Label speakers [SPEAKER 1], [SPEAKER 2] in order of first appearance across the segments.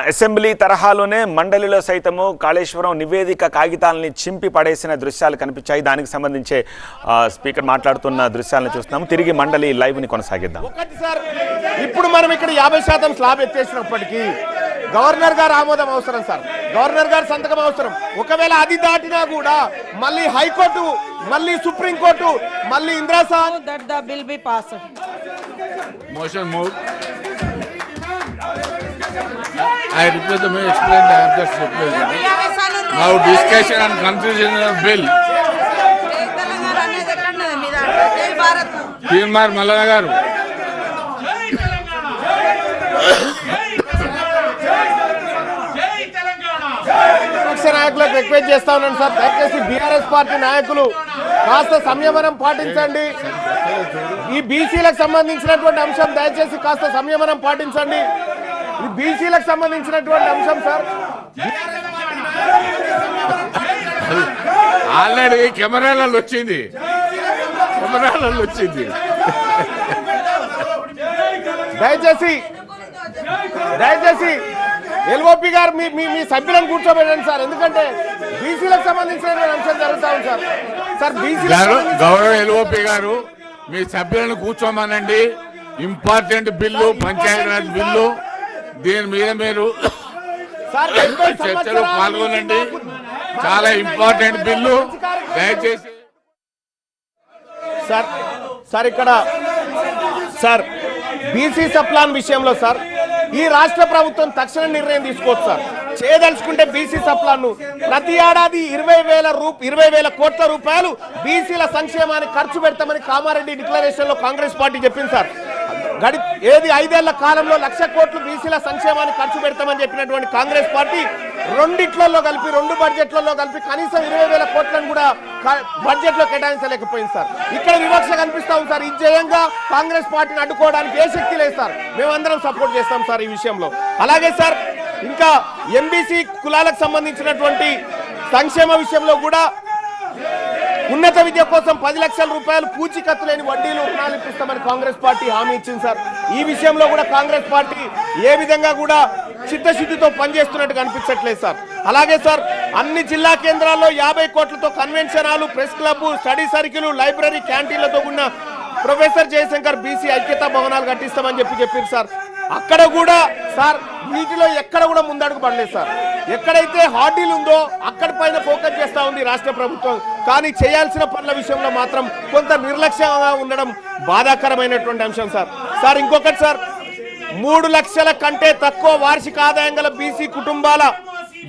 [SPEAKER 1] Assembly తరహాలోనే మండలిలో సైతము కాళేశ్వరం నివేదిక కాగితాలని చింపి పడేసిన దృశ్యాలు కనిపించాయి. దానికి సంబంధించి స్పీకర్ మాట్లాడుతున్న దృశ్యాలను చూస్తున్నాము. తిరిగి మండలి లైవ్ ని కొనసాగిద్దాం.
[SPEAKER 2] ఇప్పుడు మనం ఇక్కడ 50% స్లాబ్ ఎత్తేసినప్పటికీ గవర్నర్ గారు ఆమోదం అవసరం సార్. గవర్నర్ గారు సంతకం అవసరం. ఒకవేళ అది దాటినా కూడా మళ్ళీ హైకోర్టు, మళ్ళీ సుప్రీంకోర్టు, మళ్ళీ ఇంద్రాసాన్
[SPEAKER 3] that the bill be passed.
[SPEAKER 4] Motion move. I request them to explain the abject situation. Now discussion and confusion of bill. Teenmar Mallanna garu.
[SPEAKER 2] విపక్ష నాయకులకు రిక్వెస్ట్ చేస్తా ఉన్నాను సార్, దయచేసి బీఆర్ఎస్ పార్టీ నాయకులు కాస్త సంయమనం పాటించండి. ఈ బీసీలకు సంబంధించినటువంటి అంశం దయచేసి కాస్త సంయమనం పాటించండి. ఈ బీసీలకు సంబంధించినటువంటి అంశం సార్.
[SPEAKER 4] ఆల్రెడీ కెమెరాలలో వచ్చింది.
[SPEAKER 2] దయచేసి ఎల్ఓపి గారు మీ సభ్యులను కూర్చోబెట్టండి సార్, ఎందుకంటే బీసీలకు సంబంధించిన అంశం జరుగుతా ఉంది సార్. సార్ బీసీ
[SPEAKER 4] గౌరవ ఎల్ఓపి గారు మీ సభ్యులను కూర్చోమనండి. ఇంపార్టెంట్ బిల్లు, పంచాయతీరాజ్ బిల్లు, దీని మీద మీరు చర్చలో పాల్గొనండి. చాలా ఇంపార్టెంట్ బిల్లు. దయచేసి
[SPEAKER 2] సార్ ఇక్కడ సార్ బీసీ సప్లాన్ విషయంలో సార్ ఈ రాష్ట్ర ప్రభుత్వం తక్షణ నిర్ణయం తీసుకోవచ్చు సార్. చేయదలుచుకుంటే బీసీ సప్లాన్ ను ప్రతి ఏడాది 20,000 కోట్ల రూపాయలు బీసీల సంక్షేమానికి ఖర్చు పెడతామని కామారెడ్డి డిక్లరేషన్ లో కాంగ్రెస్ పార్టీ చెప్పింది సార్. ఏది 5 ఏళ్ల కాలంలో 1,00,000 కోట్లు బీసీల సంక్షేమానికి ఖర్చు పెడతామని చెప్పినటువంటి కాంగ్రెస్ పార్టీ రెండు బడ్జెట్లలో కలిపి కనీసం 20,000 కోట్లను కూడా బడ్జెట్ లో కేటాయించలేకపోయింది సార్. ఇక్కడ వివక్ష కనిపిస్తా ఉంది సార్. ఇది జయంగా కాంగ్రెస్ పార్టీని అడ్డుకోవడానికి ఏ శక్తి లేదు సార్. మేమందరం సపోర్ట్ చేస్తాం సార్ ఈ విషయంలో. అలాగే సార్ ఇంకా ఎంబీసీ కులాలకు సంబంధించినటువంటి సంక్షేమ విషయంలో కూడా ఉన్నత విద్య కోసం 10 లక్షల రూపాయలు పూచీకత్తు లేని వడ్డీలు రుణాలు ఇప్పిస్తామని కాంగ్రెస్ పార్టీ హామీ ఇచ్చింది సార్. ఈ విషయంలో కూడా కాంగ్రెస్ పార్టీ ఏ విధంగా కూడా చిత్తశుద్ధితో పనిచేస్తున్నట్టు కనిపించట్లేదు సార్. అలాగే సార్ అన్ని జిల్లా కేంద్రాల్లో 50 కోట్లతో convention hall, press club, study circle, library, క్యాంటీన్లతో ఉన్న ప్రొఫెసర్ జయశంకర్ బీసీ ఐక్యతా భవనాలు కట్టిస్తామని చెప్పారు సార్. అక్కడ కూడా సార్ వీటిలో ఎక్కడ కూడా ముందడుగు పడలేదు సార్. ఎక్కడైతే హార్డీలు ఉందో అక్కడ పైన ఫోకస్ చేస్తా ఉంది రాష్ట్ర ప్రభుత్వం. కానీ చేయాల్సిన పనుల విషయంలో మాత్రం కొంత నిర్లక్ష్యంగా ఉండడం బాధాకరమైనటువంటి అంశం సార్. సార్ ఇంకొకటి సార్, 3 లక్షల కంటే తక్కువ వార్షిక ఆదాయం గల బీసీ కుటుంబాల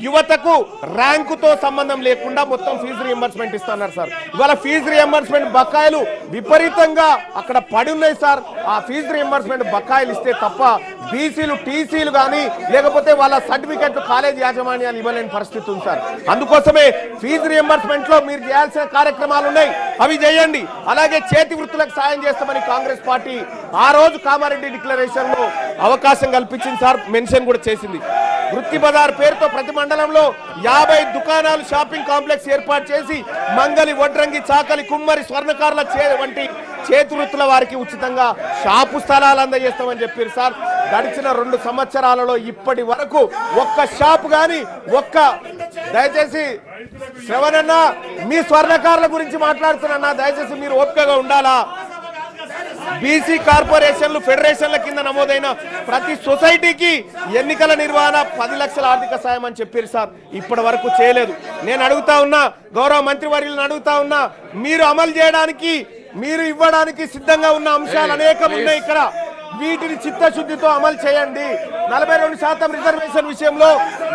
[SPEAKER 2] యువతకు ర్యాంకుతో సంబంధం లేకుండా మొత్తం ఫీజు రియంబర్స్మెంట్ ఇస్తున్నారు సార్. ఇవాళ ఫీజు రియంబర్స్మెంట్ బకాయిలు విపరీతంగా అక్కడ పడి ఉన్నాయి సార్. ఆ ఫీజు రియంబర్స్మెంట్ బకాయిలు ఇస్తే తప్ప బీసీలు టీసీలు కానీ లేకపోతే వాళ్ళ సర్టిఫికెట్లు కాలేజ్ యాజమాన్యాలు ఇవ్వలేని పరిస్థితి ఉంది సార్. అందుకోసమే ఫీజు రియంబర్స్మెంట్ లో మీరు చేయాల్సిన కార్యక్రమాలు ఉన్నాయి, అవి చేయండి. అలాగే చేతి వృత్తులకు సాయం చేస్తామని కాంగ్రెస్ పార్టీ ఆ రోజు కామారెడ్డి డిక్లరేషన్ లో అవకాశం కల్పించింది సార్, మెన్షన్ కూడా చేసింది. వృత్తి బజార్ పేరుతో ప్రతి మండలంలో 50 దుకాణాలు, షాపింగ్ కాంప్లెక్స్ ఏర్పాటు చేసి మంగలి, వడ్రంగి, చాకలి, కుమ్మరి, స్వర్ణకారుల వంటి చేతి వృత్తుల వారికి ఉచితంగా షాపు స్థలాలు అందజేస్తామని చెప్పారు సార్. గడిచిన 2 సంవత్సరాలలో ఇప్పటి వరకు ఒక్క షాపు కానీ దయచేసి శ్రవణన్న మీ స్వర్ణకారుల గురించి మాట్లాడుతున్నా, దయచేసి మీరు ఓపికగా ఉండాలా. బీసీ కార్పొరేషన్లు, ఫెడరేషన్ల కింద నమోదైన ప్రతి సొసైటీకి ఎన్నికల నిర్వహణ 10 లక్షల ఆర్థిక సాయం అని చెప్పారు సార్. ఇప్పటి వరకు చేయలేదు. నేను అడుగుతా ఉన్నా, గౌరవ మంత్రివర్యులను అడుగుతా ఉన్నా, మీరు అమలు చేయడానికి, మీరు ఇవ్వడానికి సిద్ధంగా ఉన్న అంశాలు అనేకం ఉన్నాయి ఇక్కడ. వీటిని చిత్తశుద్ధితో అమలు చేయండి. 42% రిజర్వేషన్ విషయంలో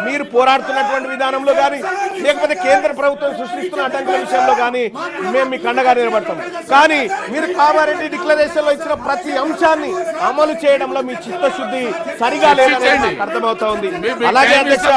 [SPEAKER 2] మీరు పోరాడుతున్నటువంటి విధానంలో కానీ లేకపోతే కేంద్ర ప్రభుత్వం సృష్టిస్తున్న అడ్డంకుల విషయంలో కానీ మేము మీకు అండగా నిలబడతాం. కానీ మీరు కామారెడ్డి డిక్లరేషన్ లో ఇచ్చిన ప్రతి అంశాన్ని అమలు చేయడంలో మీ చిత్తశుద్ధి సరిగా లేదని అర్థమవుతా ఉంది. అలాగే అధ్యక్ష